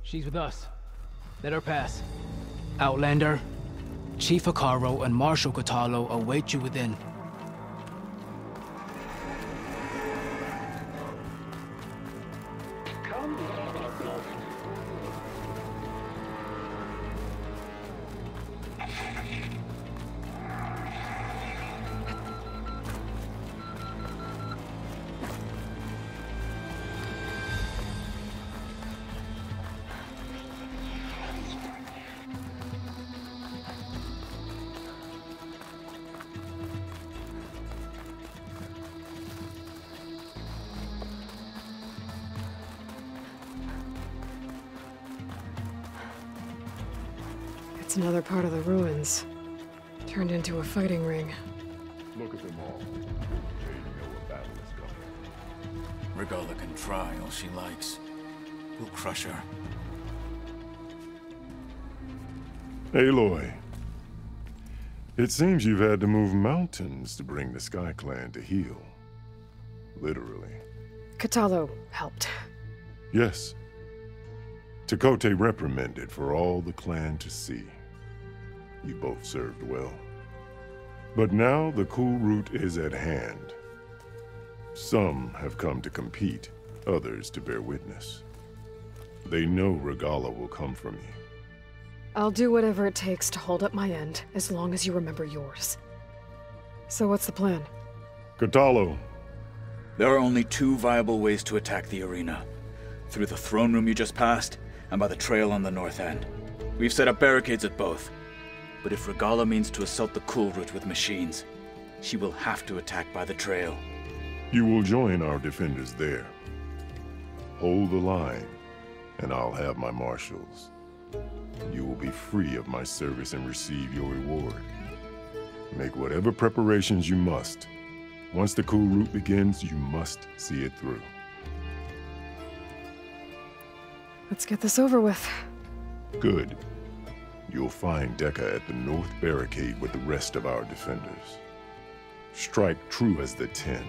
She's with us. Let her pass. Outlander, Chief Akaro and Marshal Katalo await you within. It's another part of the ruins. Turned into a fighting ring. Look at them all. They know a battle is coming. Regalla can try all she likes. We'll crush her. Aloy. It seems you've had to move mountains to bring the Sky Clan to heel. Literally. Katalo helped. Yes. Tekote reprimanded for all the clan to see. You both served well. But now the Kulrut is at hand. Some have come to compete, others to bear witness. They know Regalla will come for me. I'll do whatever it takes to hold up my end, as long as you remember yours. So what's the plan? Katalo. There are only two viable ways to attack the arena. Through the throne room you just passed, and by the trail on the north end. We've set up barricades at both. But if Regalla means to assault the Kulrut with machines, she will have to attack by the trail. You will join our defenders there. Hold the line, and I'll have my marshals. You will be free of my service and receive your reward. Make whatever preparations you must. Once the Kulrut begins, you must see it through. Let's get this over with. Good. You'll find Dekka at the north barricade with the rest of our defenders. Strike true as the 10.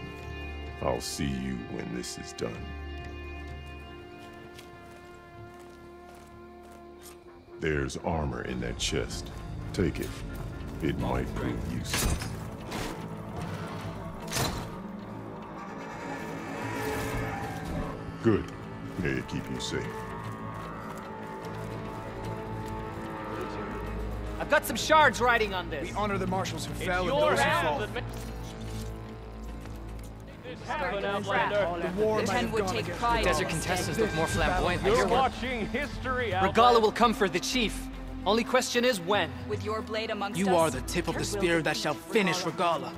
I'll see you when this is done. There's armor in that chest. Take it. It might prove useful. Good. May it keep you safe. I've got some shards riding on this. We honor the marshals who fell and those who fall. The war might have gone against The desert contestants look more flamboyant. You're watching history, Regalla will come for the chief. Only question is when. With your blade amongst us, You are the tip of the spear that shall finish Regalla.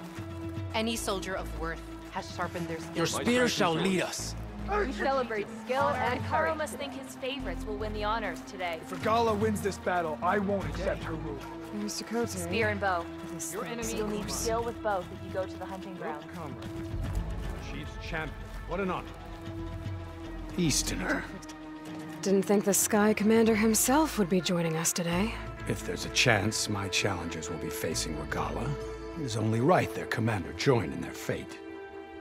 any soldier of worth has sharpened their skills. Your spear shall lead us. We celebrate skill and courage. Must think his favorites will win the honors today. If Regalla wins this battle, I won't accept her rule. Here's Tekote. Spear and bow. Your enemy. You'll need skill with both if you go to the hunting ground. Chief's champion. What an honor. Easterner. Didn't think the Sky Commander himself would be joining us today. If there's a chance my challengers will be facing Regalla, it is only right their commander join in their fate.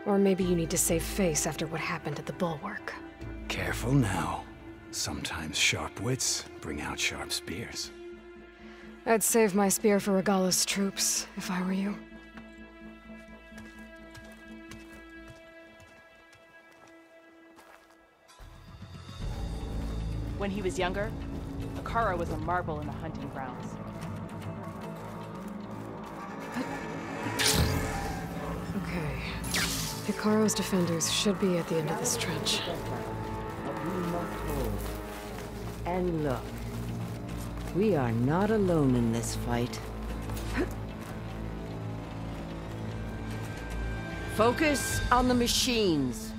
Or maybe you need to save face after what happened at the Bulwark. Careful now. Sometimes sharp wits bring out sharp spears. I'd save my spear for Regalla's troops, if I were you. When he was younger, Akara was a marble in the hunting grounds. Okay. Hikaru's defenders should be at the end of this trench. And look, we are not alone in this fight. Focus on the machines.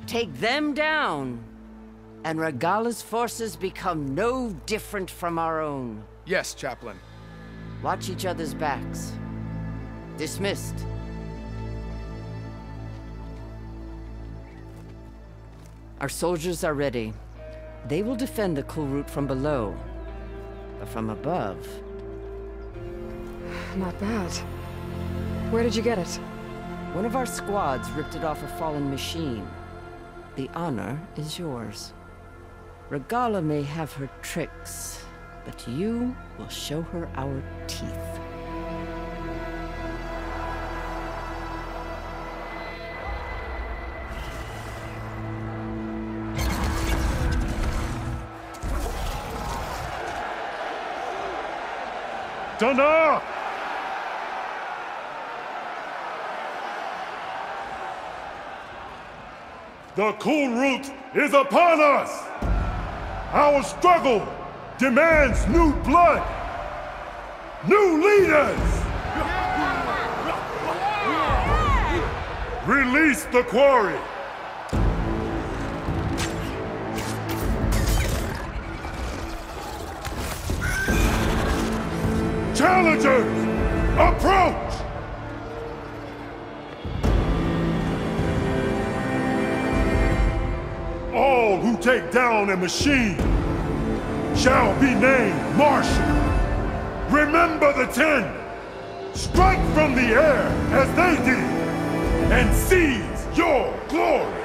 Take them down, and Regalla's forces become no different from our own. Yes, Chaplain. Watch each other's backs. Dismissed. Our soldiers are ready. They will defend the Kulrut from below. But from above... Not bad. Where did you get it? One of our squads ripped it off a fallen machine. The honor is yours. Regala may have her tricks, but you will show her our teeth. Dana! The Kulrut is upon us! Our struggle demands new blood! New leaders! Release the quarry! Challengers, approach! All who take down a machine shall be named Marshal. Remember the 10. Strike from the air as they did, and seize your glory.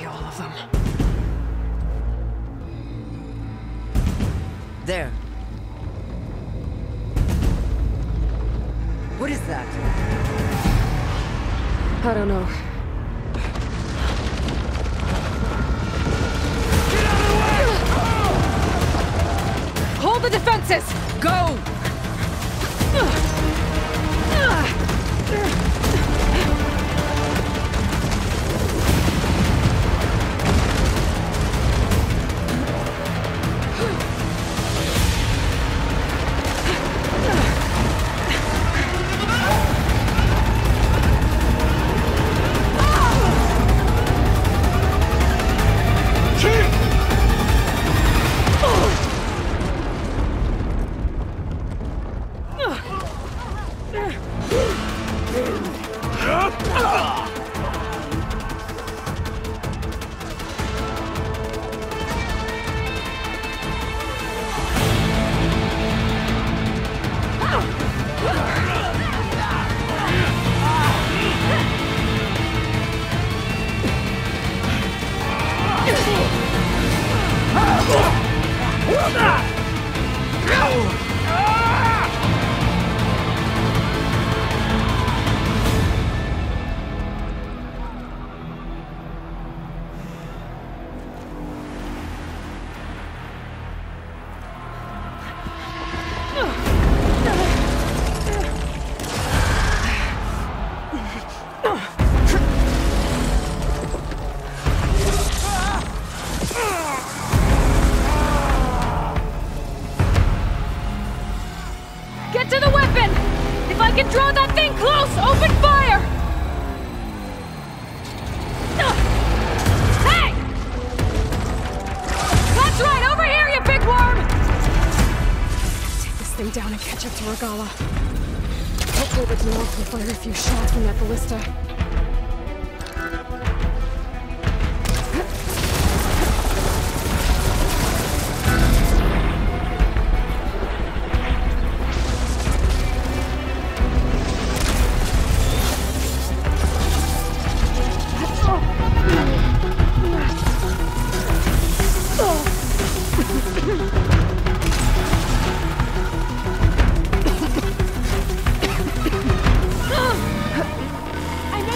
all of them. There. What is that? I don't know. Hold the defenses! Go! Get to the weapon! If I can draw that thing close, open fire! Hey! That's right, over here, you big worm! Take this thing down and catch up to Regala. Hopefully the Dwarf will fire a few shots from that ballista. I'm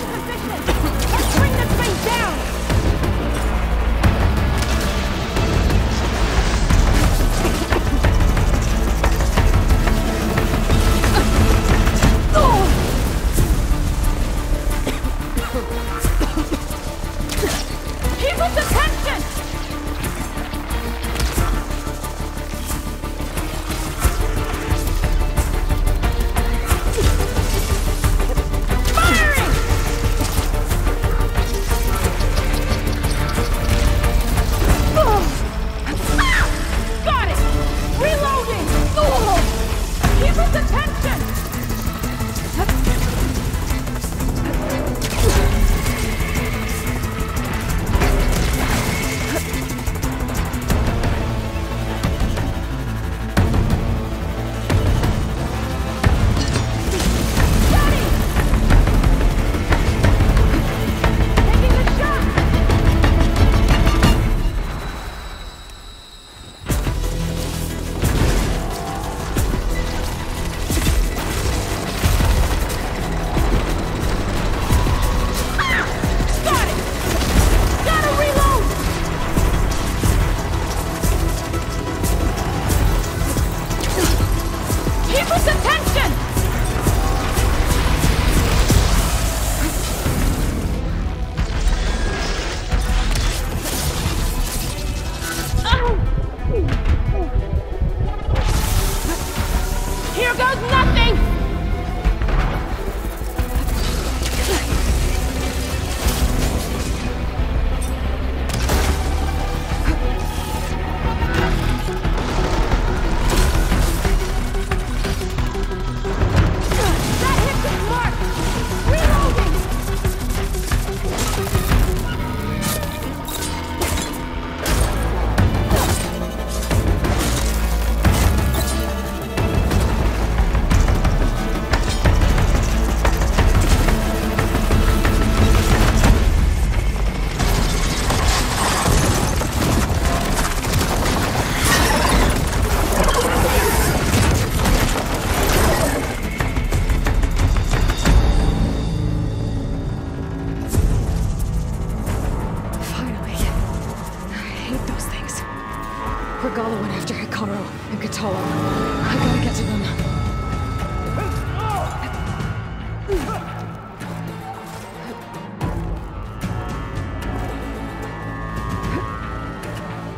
Regala went after Hikaru and Katalo. I gotta get to them.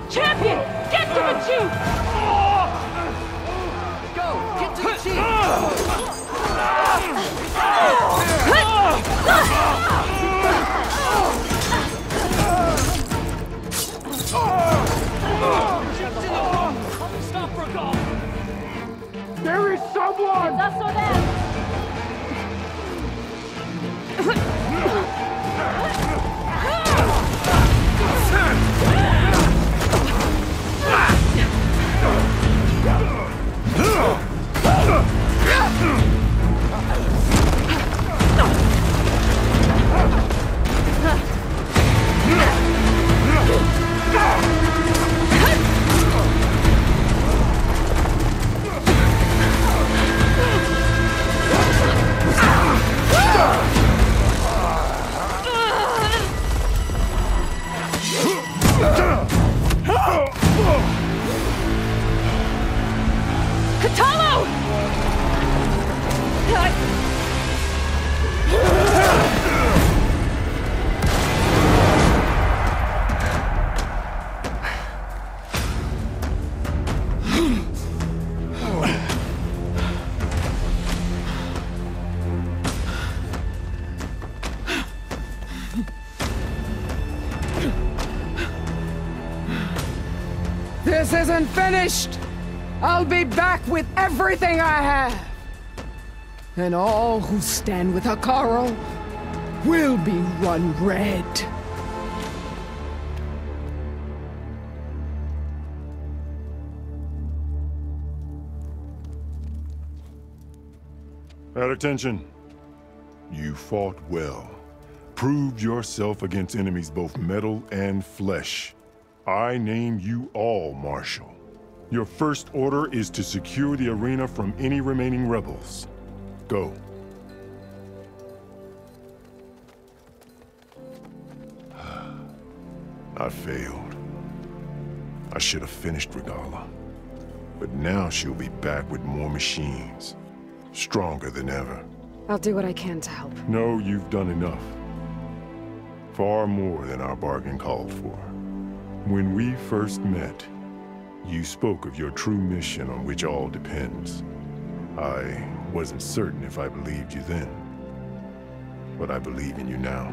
Champion! Get to the chief! Go! Get to the chief! Stop Regal! There is someone! It's us or them! This isn't finished! I'll be back with everything I have! And all who stand with Hikaru will be run red. At attention. You fought well. Proved yourself against enemies both metal and flesh. I name you all Marshal. Your first order is to secure the arena from any remaining rebels. Go. I failed. I should have finished Regala. But now she'll be back with more machines. Stronger than ever. I'll do what I can to help. No, you've done enough. Far more than our bargain called for. When we first met, you spoke of your true mission on which all depends. I wasn't certain if I believed you then. But I believe in you now.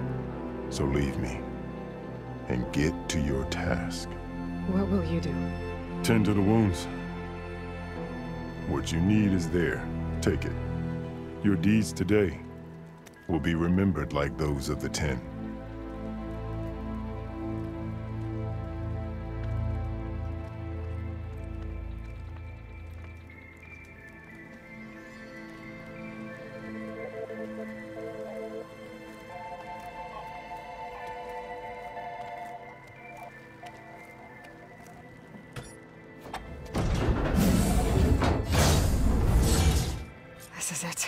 So leave me. And get to your task. What will you do? Tend to the wounds. What you need is there. Take it. Your deeds today will be remembered like those of the 10. This is it.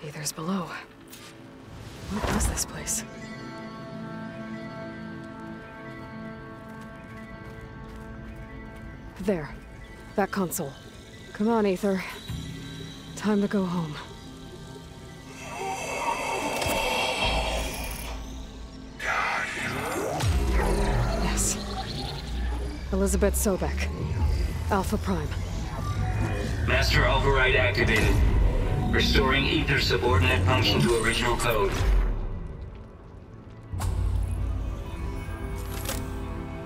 Aether's below. What was this place? There. That console. Come on, Aether. Time to go home. Yes. Elizabeth Sobek. Alpha Prime. Master override activated. Restoring Aether's subordinate function to original code.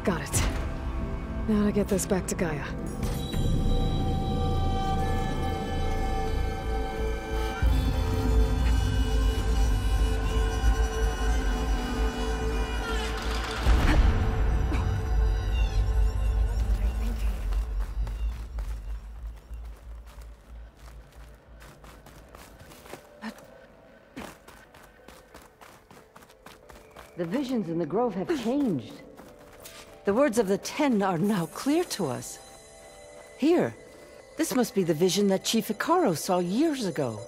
Got it. Now to get this back to Gaia. The visions in the grove have changed. The words of the 10 are now clear to us. Here, this must be the vision that Chief Hikaru saw years ago.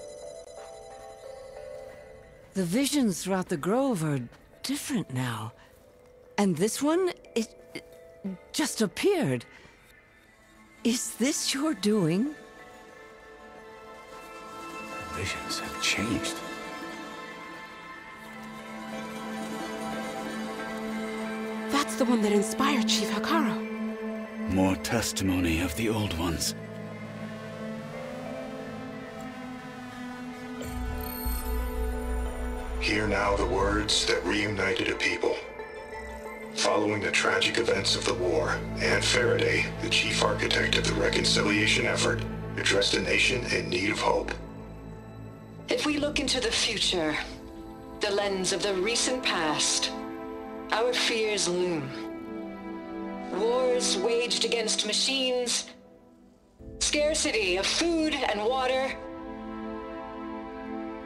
The visions throughout the grove are different now. And this one, it just appeared. Is this your doing? Visions have changed. That's the one that inspired Chief Hekarro. More testimony of the old ones. Hear now the words that reunited a people. Following the tragic events of the war, Anne Faraday, the chief architect of the reconciliation effort, addressed a nation in need of hope. If we look into the future, the lens of the recent past, our fears loom. Wars waged against machines, scarcity of food and water,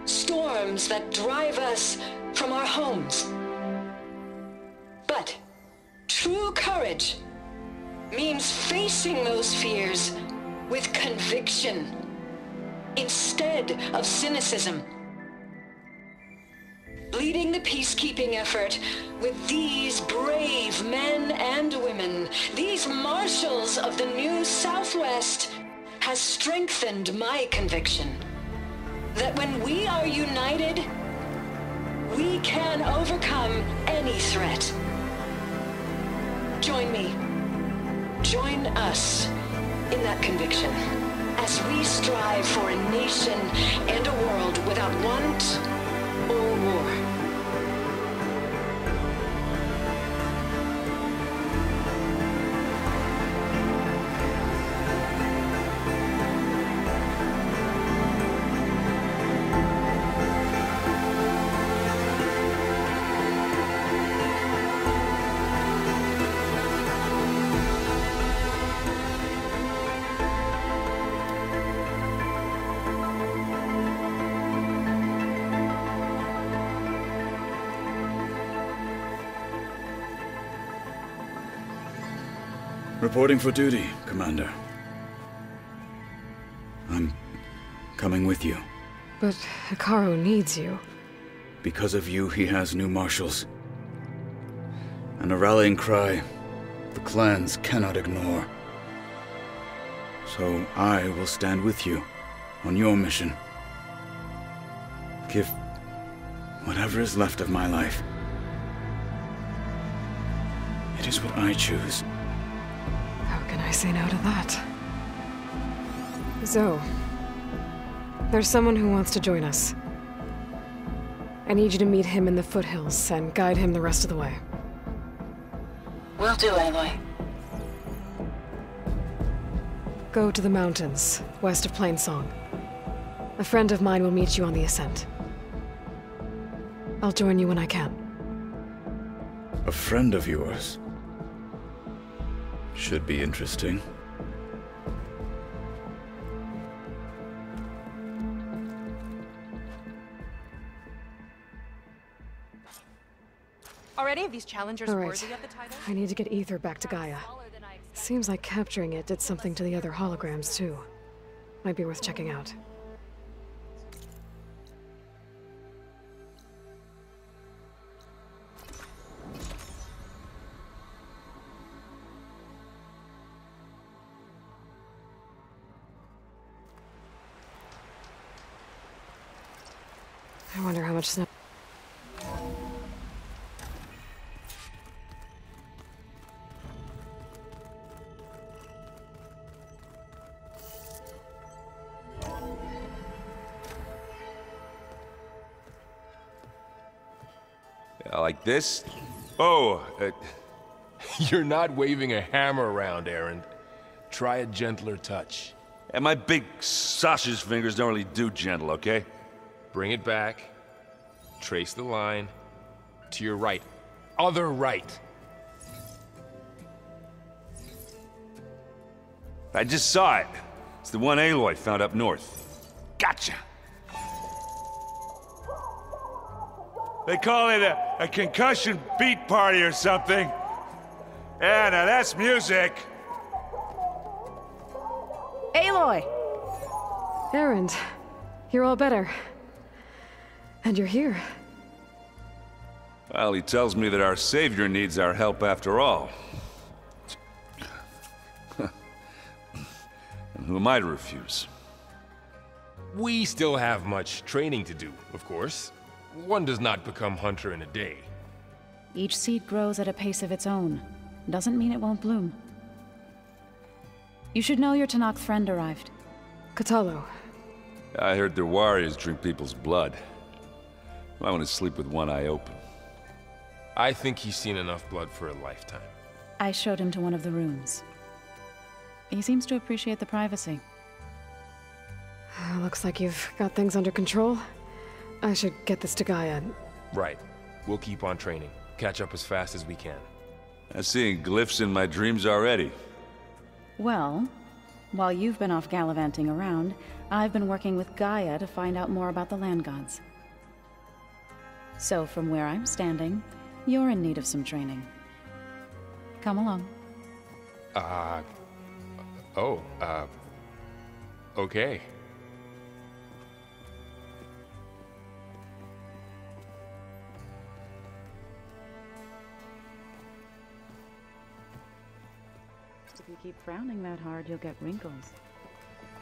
storms that drive us from our homes. But true courage means facing those fears with conviction instead of cynicism. Leading the peacekeeping effort with these brave men and women, these marshals of the new Southwest, has strengthened my conviction that when we are united, we can overcome any threat. Join me. Join us in that conviction as we strive for a nation and a world without want or war. Reporting for duty, Commander. I'm coming with you. But Hekarro needs you. Because of you, he has new marshals. And a rallying cry the clans cannot ignore. So I will stand with you on your mission. Give whatever is left of my life. It is what I choose. How can I say no to that? Zoe, there's someone who wants to join us. I need you to meet him in the foothills and guide him the rest of the way. Will do, Aloy. Go to the mountains, west of Plainsong. A friend of mine will meet you on the ascent. I'll join you when I can. A friend of yours? Should be interesting. Are any of these challengers All right. worthy of the title? I need to get Ether back to Gaia. Seems like capturing it did something to the other holograms, too. Might be worth checking out. I wonder how much snow... Like this? Oh, you're not waving a hammer around, Aaron. Try a gentler touch. And my big sausage fingers don't really do gentle, okay? Bring it back. Trace the line. To your right. Other right. I just saw it. It's the one Aloy found up north. Gotcha! They call it a concussion beat party or something. Yeah, now that's music. Aloy! Aaron, you're all better. And you're here. Well, he tells me that our savior needs our help after all. Who am I to refuse? We still have much training to do, of course. One does not become hunter in a day. Each seed grows at a pace of its own. Doesn't mean it won't bloom. You should know your Tanakh friend arrived. Kotallo. I heard their warriors drink people's blood. I want to sleep with one eye open. I think he's seen enough blood for a lifetime. I showed him to one of the rooms. He seems to appreciate the privacy. Looks like you've got things under control. I should get this to Gaia. Right. We'll keep on training. Catch up as fast as we can. I'm seeing glyphs in my dreams already. Well, while you've been off gallivanting around, I've been working with Gaia to find out more about the land gods. So from where I'm standing, you're in need of some training. Come along. Okay. If you keep frowning that hard, you'll get wrinkles.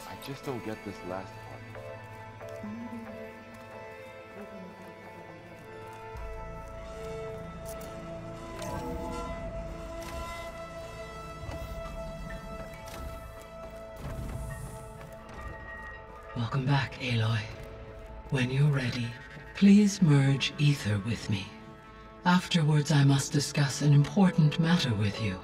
I just don't get this last part. Welcome back, Aloy. When you're ready, please merge ether with me. Afterwards, I must discuss an important matter with you.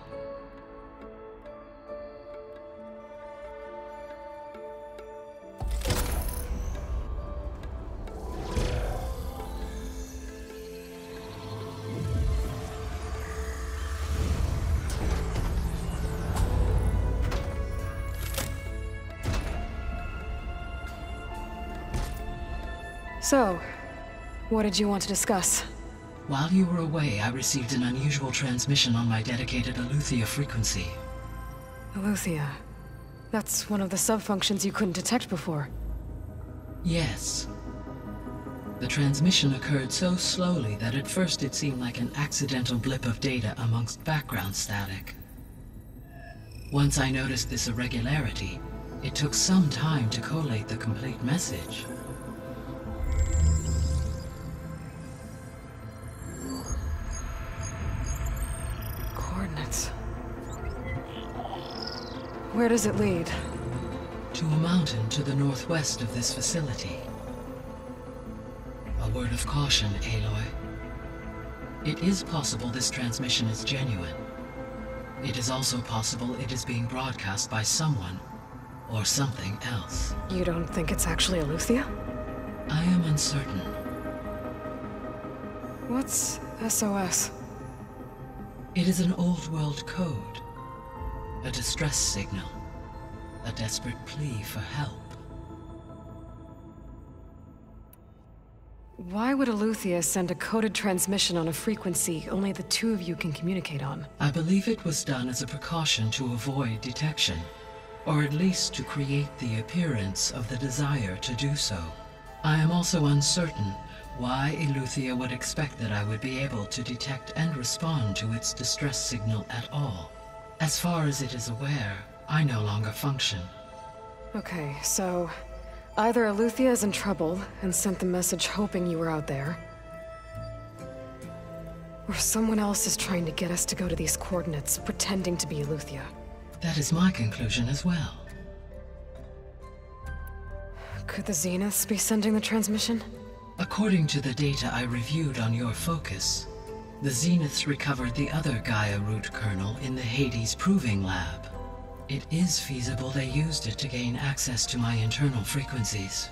So, what did you want to discuss? While you were away, I received an unusual transmission on my dedicated Aletheia frequency. Aletheia. That's one of the sub-functions you couldn't detect before. Yes. The transmission occurred so slowly that at first it seemed like an accidental blip of data amongst background static. Once I noticed this irregularity, it took some time to collate the complete message. Where does it lead? To a mountain to the northwest of this facility. A word of caution, Aloy. It is possible this transmission is genuine. It is also possible it is being broadcast by someone or something else. You don't think it's actually Aletheia? I am uncertain. What's SOS? It is an old-world code. A distress signal. A desperate plea for help. Why would Aletheia send a coded transmission on a frequency only the two of you can communicate on? I believe it was done as a precaution to avoid detection, or at least to create the appearance of the desire to do so. I am also uncertain why Aletheia would expect that I would be able to detect and respond to its distress signal at all. As far as it is aware, I no longer function. Okay, so either Aletheia is in trouble and sent the message hoping you were out there, or someone else is trying to get us to go to these coordinates, pretending to be Aletheia. That is my conclusion as well. Could the Zeniths be sending the transmission? According to the data I reviewed on your focus, the Zeniths recovered the other Gaia root kernel in the Hades Proving Lab. It is feasible they used it to gain access to my internal frequencies.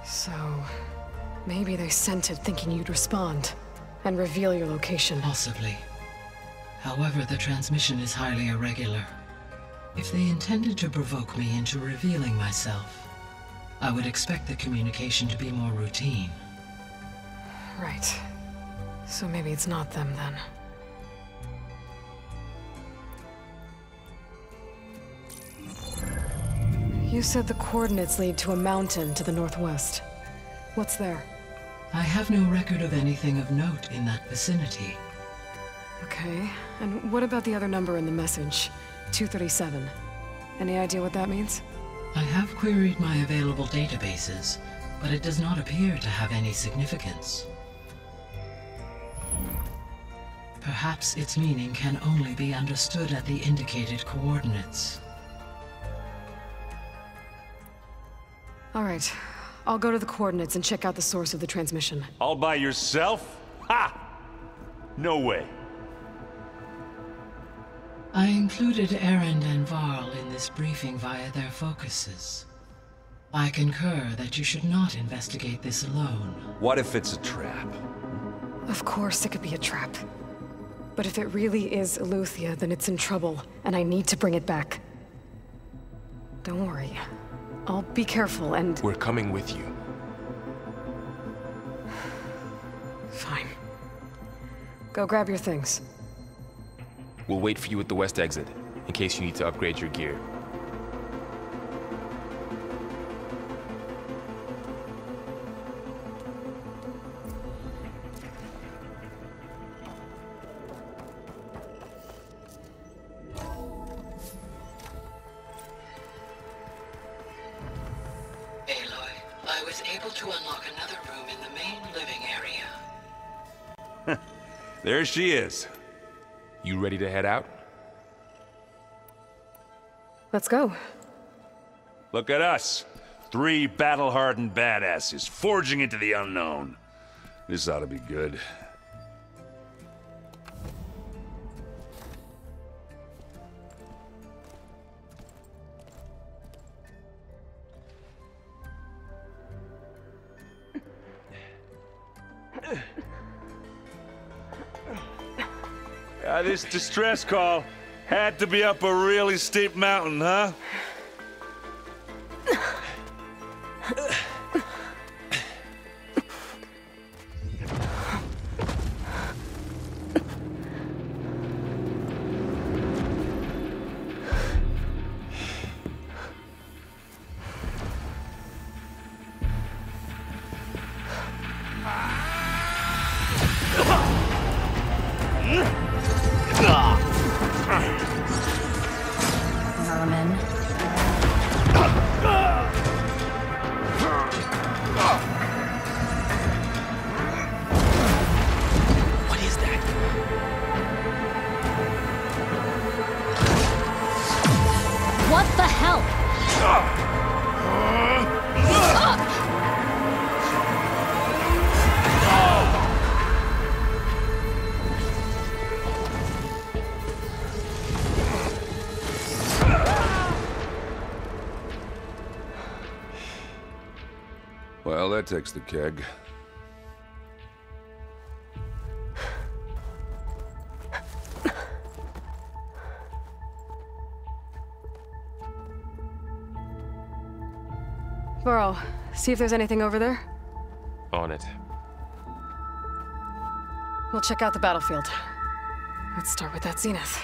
So, maybe they sent it thinking you'd respond and reveal your location. Possibly. However, the transmission is highly irregular. If they intended to provoke me into revealing myself, I would expect the communication to be more routine. Right. So maybe it's not them, then. You said the coordinates lead to a mountain to the northwest. What's there? I have no record of anything of note in that vicinity. Okay, and what about the other number in the message? 237. Any idea what that means? I have queried my available databases, but it does not appear to have any significance. Perhaps its meaning can only be understood at the indicated coordinates. All right. I'll go to the coordinates and check out the source of the transmission. All by yourself? Ha! No way. I included Erend and Varl in this briefing via their focuses. I concur that you should not investigate this alone. What if it's a trap? Of course it could be a trap. But if it really is Eleuthia, then it's in trouble, and I need to bring it back. Don't worry. I'll be careful and... We're coming with you. Fine. Go grab your things. We'll wait for you at the west exit, in case you need to upgrade your gear. I was able to unlock another room in the main living area. There she is. You ready to head out? Let's go. Look at us. 3 battle-hardened badasses forging into the unknown. This ought to be good. This distress call had to be up a really steep mountain, huh? What the hell? Well, that takes the keg. Varl, see if there's anything over there. On it. We'll check out the battlefield. Let's start with that zenith.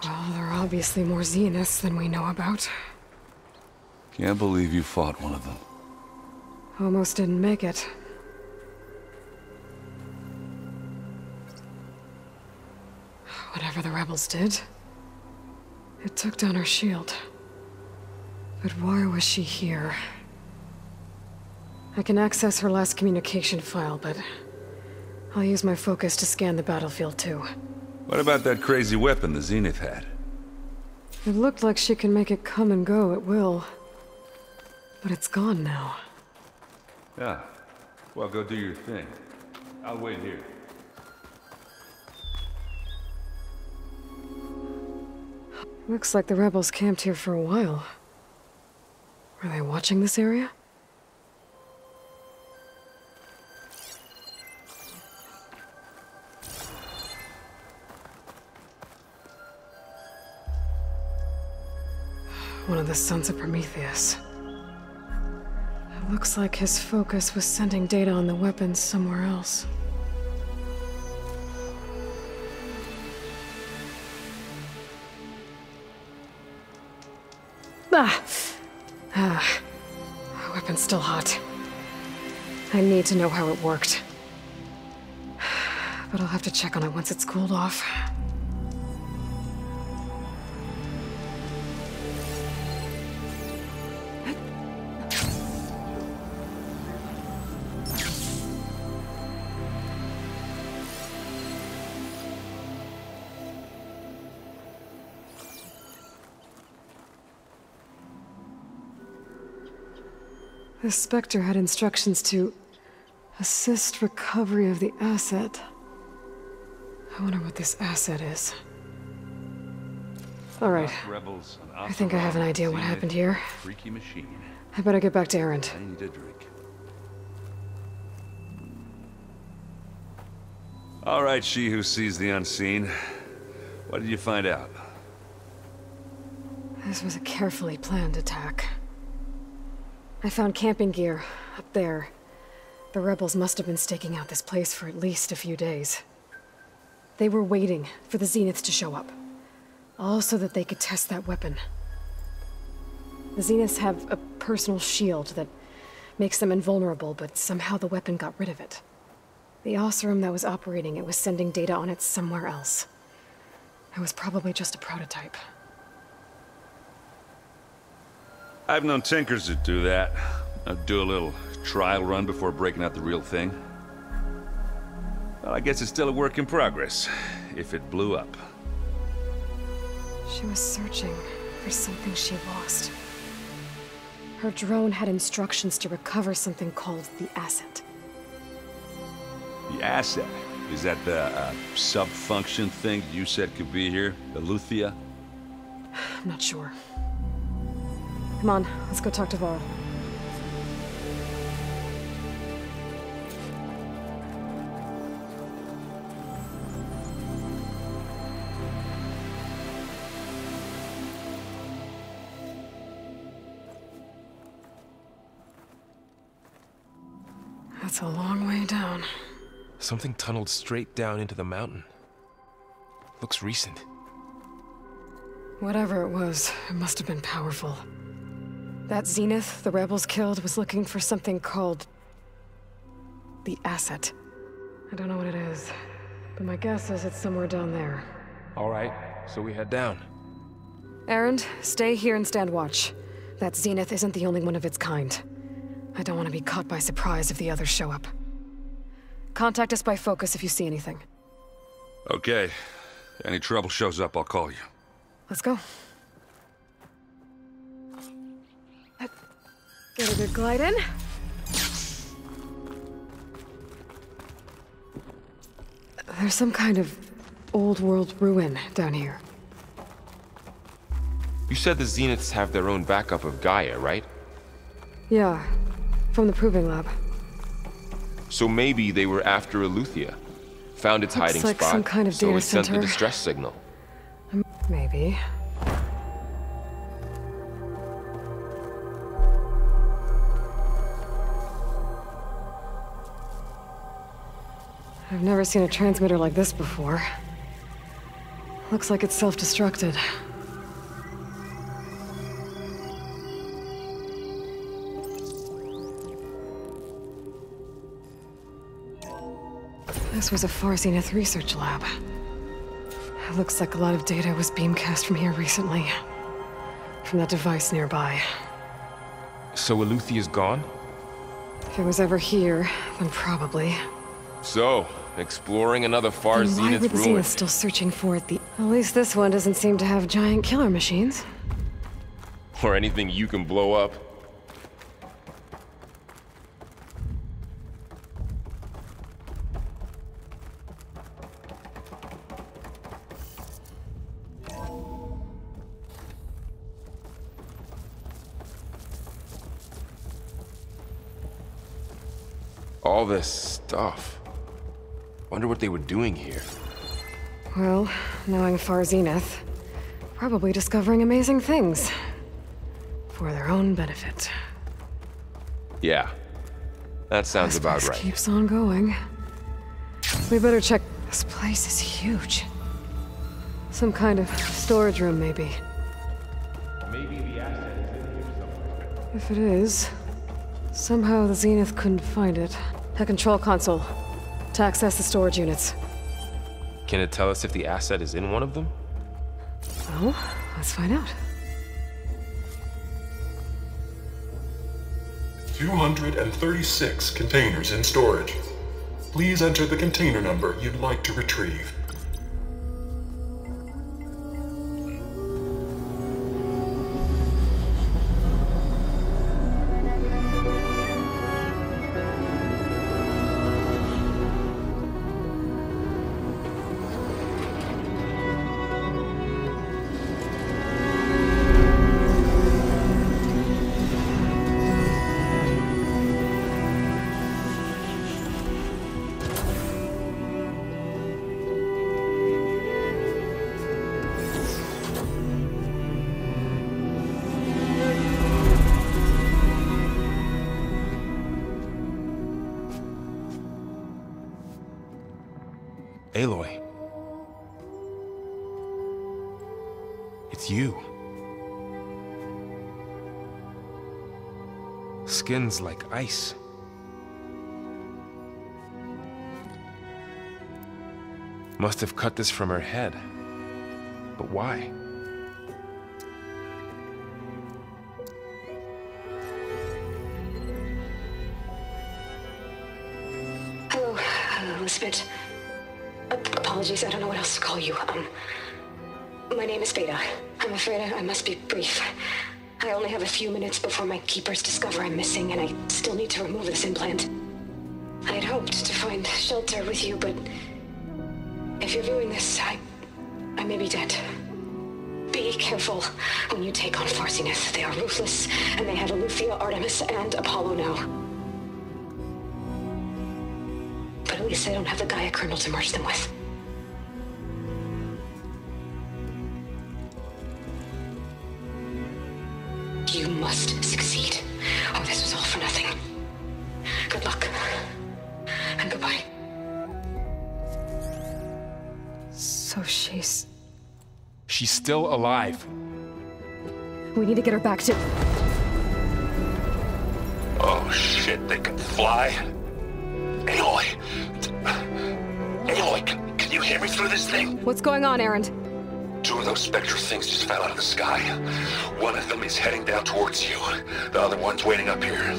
Well, there are obviously more zeniths than we know about. Can't believe you fought one of them. Almost didn't make it. Whatever the rebels did, it took down her shield. But why was she here? I can access her last communication file, but I'll use my focus to scan the battlefield too. What about that crazy weapon the Zenith had? It looked like she can make it come and go at will. But it's gone now. Yeah. Well, go do your thing. I'll wait here. Looks like the rebels camped here for a while. Were they watching this area? One of the sons of Prometheus. It looks like his focus was sending data on the weapons somewhere else. My weapon's still hot. I need to know how it worked. But I'll have to check on it once it's cooled off. The Spectre had instructions to assist recovery of the asset. I wonder what this asset is. Alright. I think I have an idea what happened here. Freaky machine. I better get back to Erend. I need a drink. All right, she who sees the unseen. What did you find out? This was a carefully planned attack. I found camping gear up there. The rebels must have been staking out this place for at least a few days. They were waiting for the Zeniths to show up, all so that they could test that weapon. The Zeniths have a personal shield that makes them invulnerable, but somehow the weapon got rid of it. The Oseram that was operating it was sending data on it somewhere else. It was probably just a prototype. I've known tinkers that do that. I'd do a little trial run before breaking out the real thing. Well, I guess it's still a work in progress, if it blew up. She was searching for something she lost. Her drone had instructions to recover something called the asset. The asset? Is that the sub-function thing you said could be here? Eleuthia? I'm not sure. Come on, let's go talk to Varl. That's a long way down. Something tunneled straight down into the mountain. Looks recent. Whatever it was, it must have been powerful. That Zenith the rebels killed was looking for something called the asset. I don't know what it is, but my guess is it's somewhere down there. All right, so we head down. Erend, stay here and stand watch. That Zenith isn't the only one of its kind. I don't want to be caught by surprise if the others show up. Contact us by focus if you see anything. Okay. Any trouble shows up, I'll call you. Let's go. Get a good glide in. There's some kind of old world ruin down here. You said the Zeniths have their own backup of Gaia, right? Yeah, from the Proving Lab. So maybe they were after Eleuthia. Found its hiding like spot, some kind of so data it sent center. the distress signal. Maybe. I've never seen a transmitter like this before. Looks like it's self-destructed. This was a Far Zenith research lab. It looks like a lot of data was beamcast from here recently. From that device nearby. So Eleuthia's gone? If it was ever here, then probably. So, exploring another Far Then why Zenith were the ruin. Zeniths still searching for it? At least this one doesn't seem to have giant killer machines. Or anything you can blow up. All this stuff. Wonder what they were doing here. Well, knowing Far Zenith, probably discovering amazing things. For their own benefit. Yeah. That sounds about This right. keeps on going. We better check. This place is huge. Some kind of storage room, maybe. Maybe the asset is in here somewhere. If it is, somehow the Zenith couldn't find it. A control console to access the storage units. Can it tell us if the asset is in one of them? Well, let's find out. 236 containers in storage. Please enter the container number you'd like to retrieve. Aloy. It's you. Skin's like ice. Must have cut this from her head. But why? Hello, Elizabeth. Apologies, I don't know what else to call you. My name is Beta. I'm afraid I must be brief. I only have a few minutes before my keepers discover I'm missing, and I still need to remove this implant. I had hoped to find shelter with you, but if you're viewing this, I may be dead. Be careful when you take on Farsineth. They are ruthless, and they have Eleuthia, Artemis, and Apollo now. But at least I don't have the Gaia kernel to merge them with. You must succeed, or this was all for nothing. Good luck, and goodbye. So she's still alive. We need to get her back to... Oh shit, they can fly? Aloy! Aloy, can you hear me through this thing? What's going on, Erend? 2 of those Spectre things just fell out of the sky. One of them is heading down towards you. The other one's waiting up here.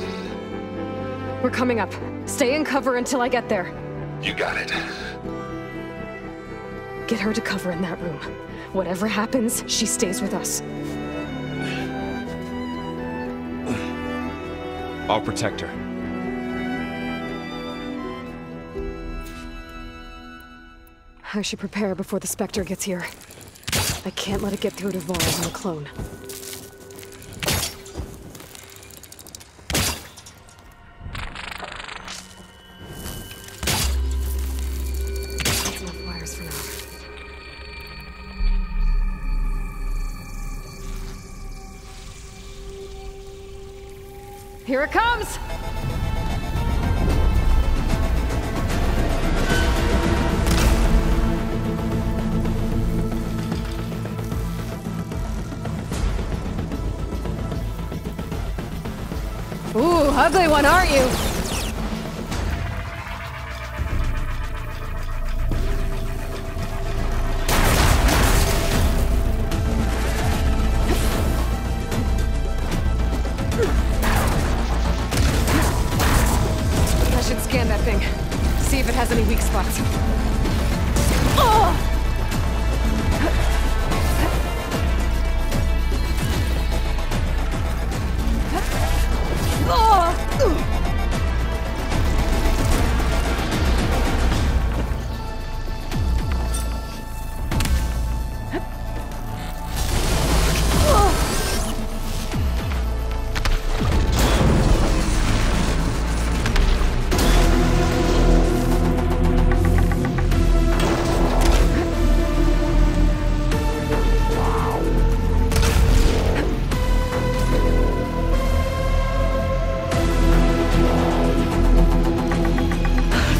We're coming up. Stay in cover until I get there. You got it. Get her to cover in that room. Whatever happens, she stays with us. I'll protect her. I should prepare before the Spectre gets here. I can't let it get through to Varl and the clone. Enough wires for now. Here it comes! Ooh, ugly one, aren't you? I should scan that thing. See if it has any weak spots. Oh!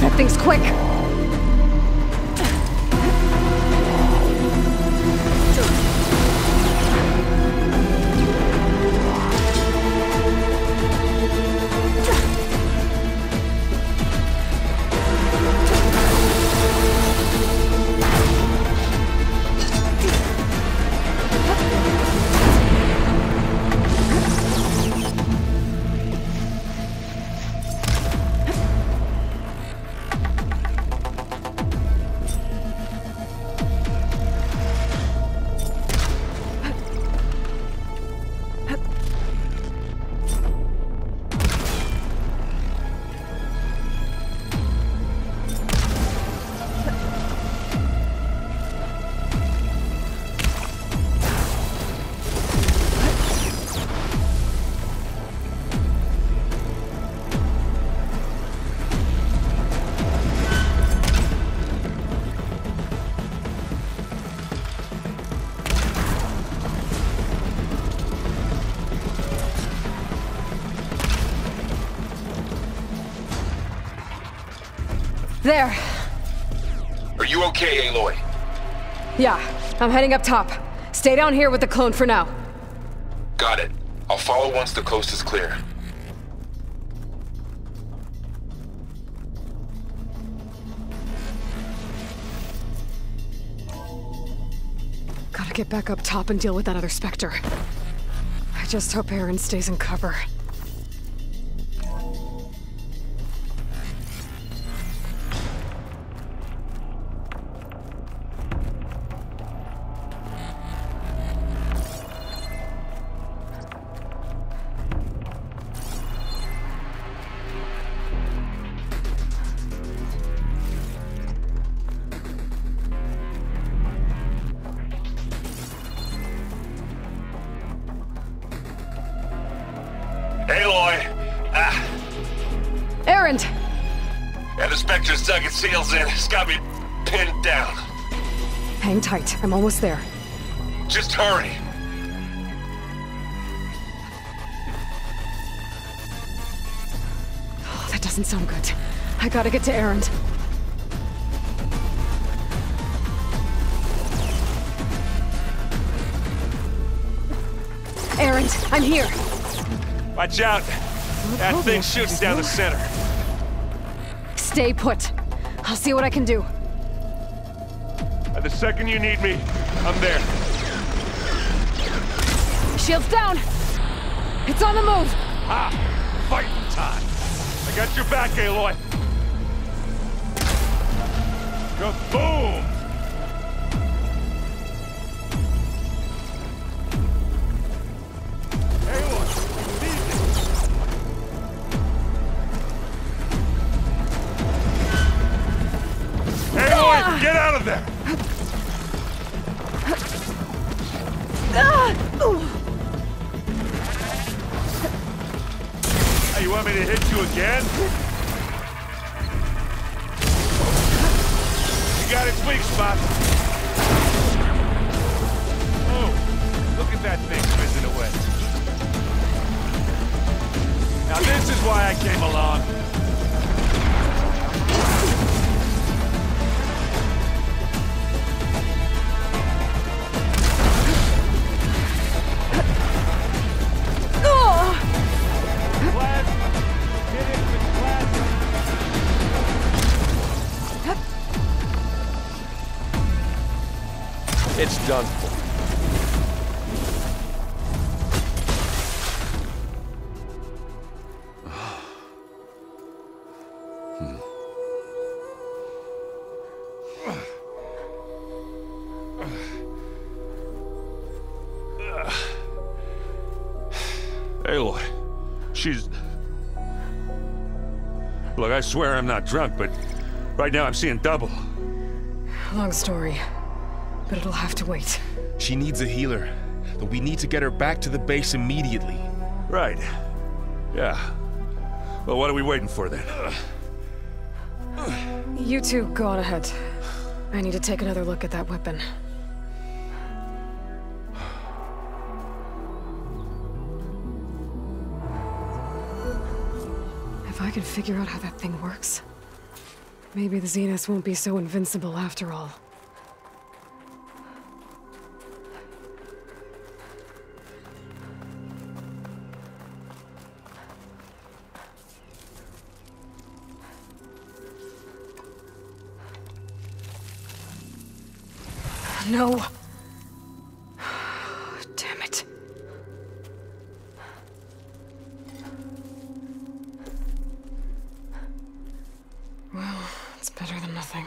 That thing's quick! Are There. you You okay, Aloy? Yeah, I'm heading up top. Stay down here with the clone for now. Got it. I'll follow once the coast is clear. Gotta get back up top and deal with that other Spectre. I just hope Aaron stays in cover. Aaron! Yeah, the Spectre's dug its heels in. It's got me pinned down. Hang tight. I'm almost there. Just hurry. Oh, that doesn't sound good. I gotta get to Aaron. Aaron, I'm here. Watch out. That thing's shooting down the center. Stay put. I'll see what I can do. The second you need me, I'm there. Shield's down! It's on the move! Ah! Fighting time! I got your back, Aloy! Kaboom! Aloy, get out of there! Hey, you want me to hit you again? You got its weak spot. Oh, look at that thing fizzing away. Now this is why I came along. It's done for. Aloy, she's... Look, I swear I'm not drunk, but right now I'm seeing double. Long story, but it'll have to wait. She needs a healer, but we need to get her back to the base immediately. Right. Yeah. Well, what are we waiting for then? You two go on ahead. I need to take another look at that weapon. If I can figure out how that thing works, maybe the Zeniths won't be so invincible after all. No. Damn it. Well, it's better than nothing.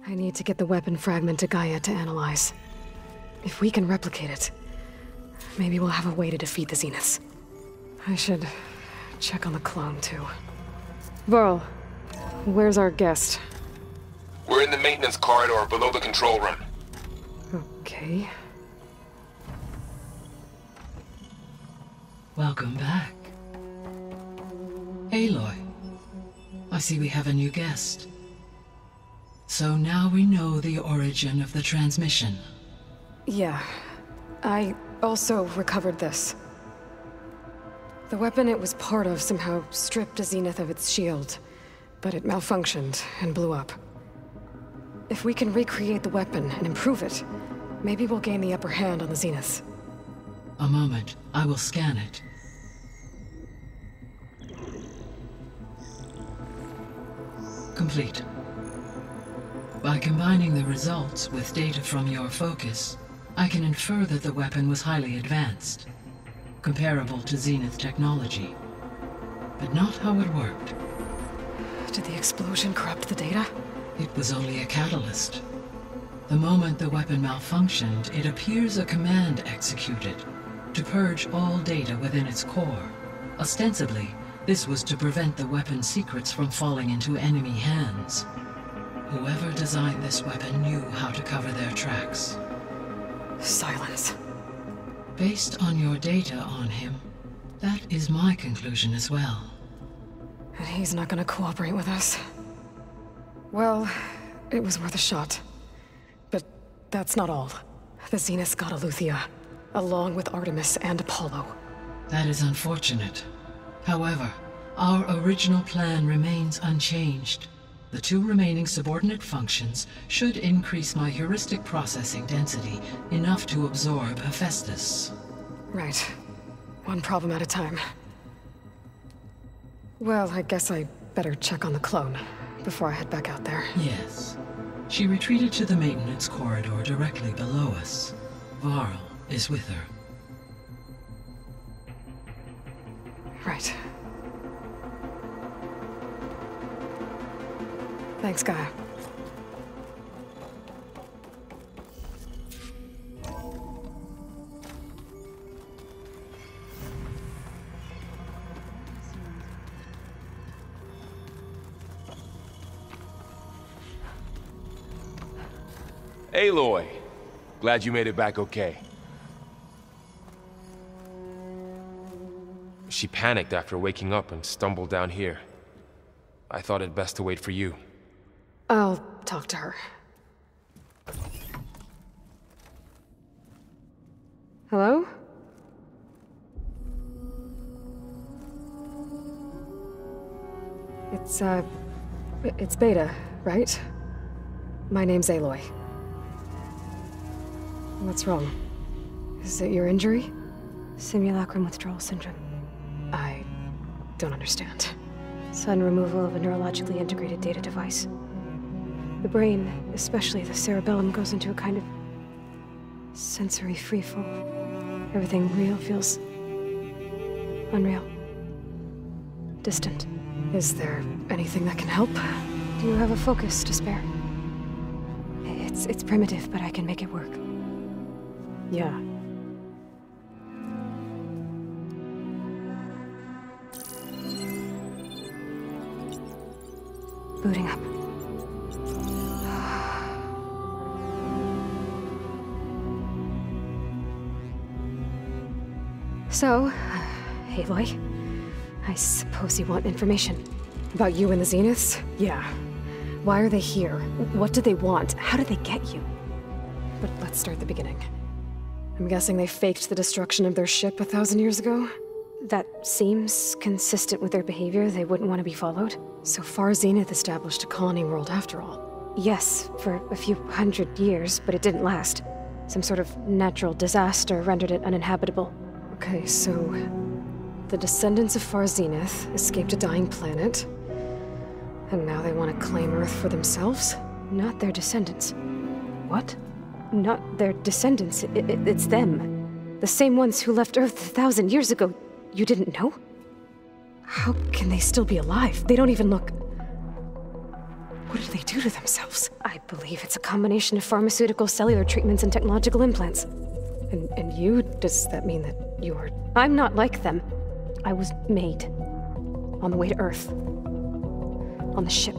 I need to get the weapon fragment to Gaia to analyze. If we can replicate it, maybe we'll have a way to defeat the Zeniths. I should check on the clone, too. Varl, where's our guest? We're in the maintenance corridor below the control room. Okay. Welcome back. Aloy, I see we have a new guest. So now we know the origin of the transmission. Yeah. I also recovered this. The weapon it was part of somehow stripped Zenith of its shield, but it malfunctioned and blew up. If we can recreate the weapon and improve it, maybe we'll gain the upper hand on the Zeniths. A moment. I will scan it. Complete. By combining the results with data from your focus, I can infer that the weapon was highly advanced, comparable to Zenith technology, but not how it worked. Did the explosion corrupt the data? It was only a catalyst. The moment the weapon malfunctioned, it appears a command executed to purge all data within its core. Ostensibly, this was to prevent the weapon's secrets from falling into enemy hands. Whoever designed this weapon knew how to cover their tracks. Silence. Based on your data on him, that is my conclusion as well. And he's not gonna cooperate with us. Well, it was worth a shot. But that's not all. The Zeniths got Eleuthia, along with Artemis and Apollo. That is unfortunate. However, our original plan remains unchanged. The 2 remaining subordinate functions should increase my heuristic processing density enough to absorb Hephaestus. Right. One problem at a time. Well, I guess I better check on the clone before I head back out there. Yes. She retreated to the maintenance corridor directly below us. Varl is with her. Right. Thanks, Gaia. Aloy! Glad you made it back okay. She panicked after waking up and stumbled down here. I thought it best to wait for you. I'll talk to her. Hello? It's Beta, right? My name's Aloy. What's wrong? Is it your injury? Simulacrum withdrawal syndrome. I don't understand. Sudden removal of a neurologically integrated data device. The brain, especially the cerebellum, goes into a kind of sensory freefall. Everything real feels unreal. Distant. Is there anything that can help? Do you have a focus to spare? It's primitive, but I can make it work. Yeah. Booting up. So, Aloy, I suppose you want information. About you and the Zeniths? Yeah. Why are they here? What do they want? How did they get you? But let's start at the beginning. I'm guessing they faked the destruction of their ship 1,000 years ago? That seems consistent with their behavior. They wouldn't want to be followed. So far, Zenith established a colony world after all. Yes, for a few hundred years, but it didn't last. Some sort of natural disaster rendered it uninhabitable. Okay, so the descendants of Far Zenith escaped a dying planet, and now they want to claim Earth for themselves? Not their descendants. What? Not their descendants. It's them. The same ones who left Earth 1,000 years ago. You didn't know? How can they still be alive? They don't even look... What did they do to themselves? I believe it's a combination of pharmaceutical, cellular treatments, and technological implants. And you? Does that mean that you are... I'm not like them. I was made. On the way to Earth. On the ship.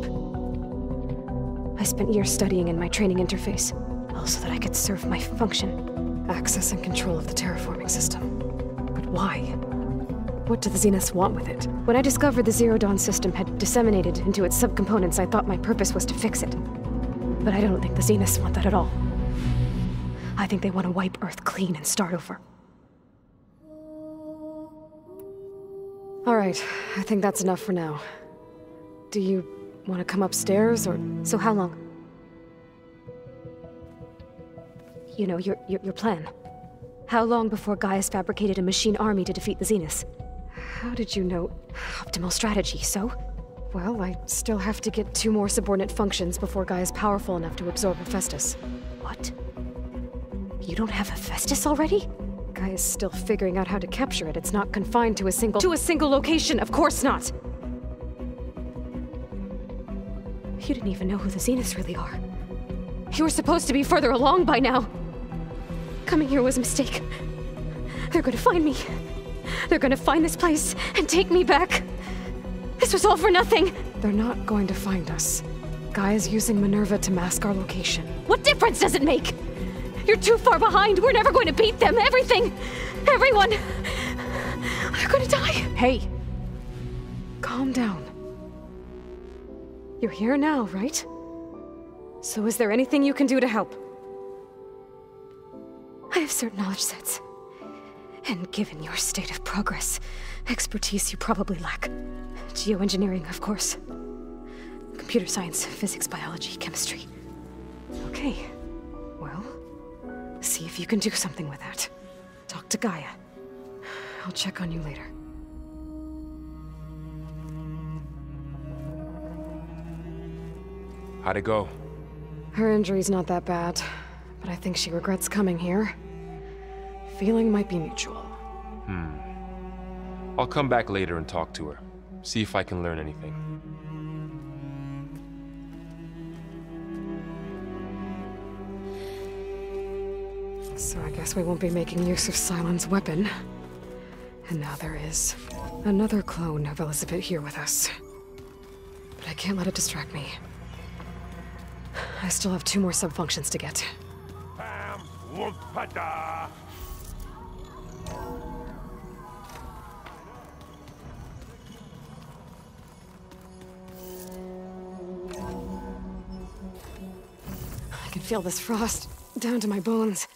I spent years studying in my training interface, all so that I could serve my function. Access and control of the terraforming system. But why? What do the Zeniths want with it? When I discovered the Zero Dawn system had disseminated into its subcomponents, I thought my purpose was to fix it. But I don't think the Zeniths want that at all. I think they want to wipe Earth clean and start over. Alright, I think that's enough for now. Do you want to come upstairs, or... So how long? You know, your plan. How long before Gaius fabricated a machine army to defeat the Zeniths? How did you know? Optimal strategy, so? Well, I still have to get 2 more subordinate functions before Gaia's powerful enough to absorb Hephaestus. What? You don't have Hephaestus already? Gaia's still figuring out how to capture it. It's not confined to a single... To a single location! Of course not! You didn't even know who the Zeniths really are. You were supposed to be further along by now! Coming here was a mistake. They're gonna find me. They're gonna find this place and take me back. This was all for nothing! They're not going to find us. Gaia's using Minerva to mask our location. What difference does it make? You're too far behind. We're never going to beat them. Everything. Everyone. They're gonna die. Hey. Calm down. You're here now, right? So is there anything you can do to help? I have certain knowledge sets. And given your state of progress, expertise you probably lack. Geoengineering, of course. Computer science, physics, biology, chemistry. Okay. Well, see if you can do something with that. Talk to Gaia. I'll check on you later. How'd it go? Her injury's not that bad, but I think she regrets coming here. Feeling might be mutual. I'll come back later and talk to her. See if I can learn anything. So I guess we won't be making use of Sylens' weapon. And now there is another clone of Elizabeth here with us. But I can't let it distract me. I still have 2 more sub-functions to get. I can feel this frost down to my bones.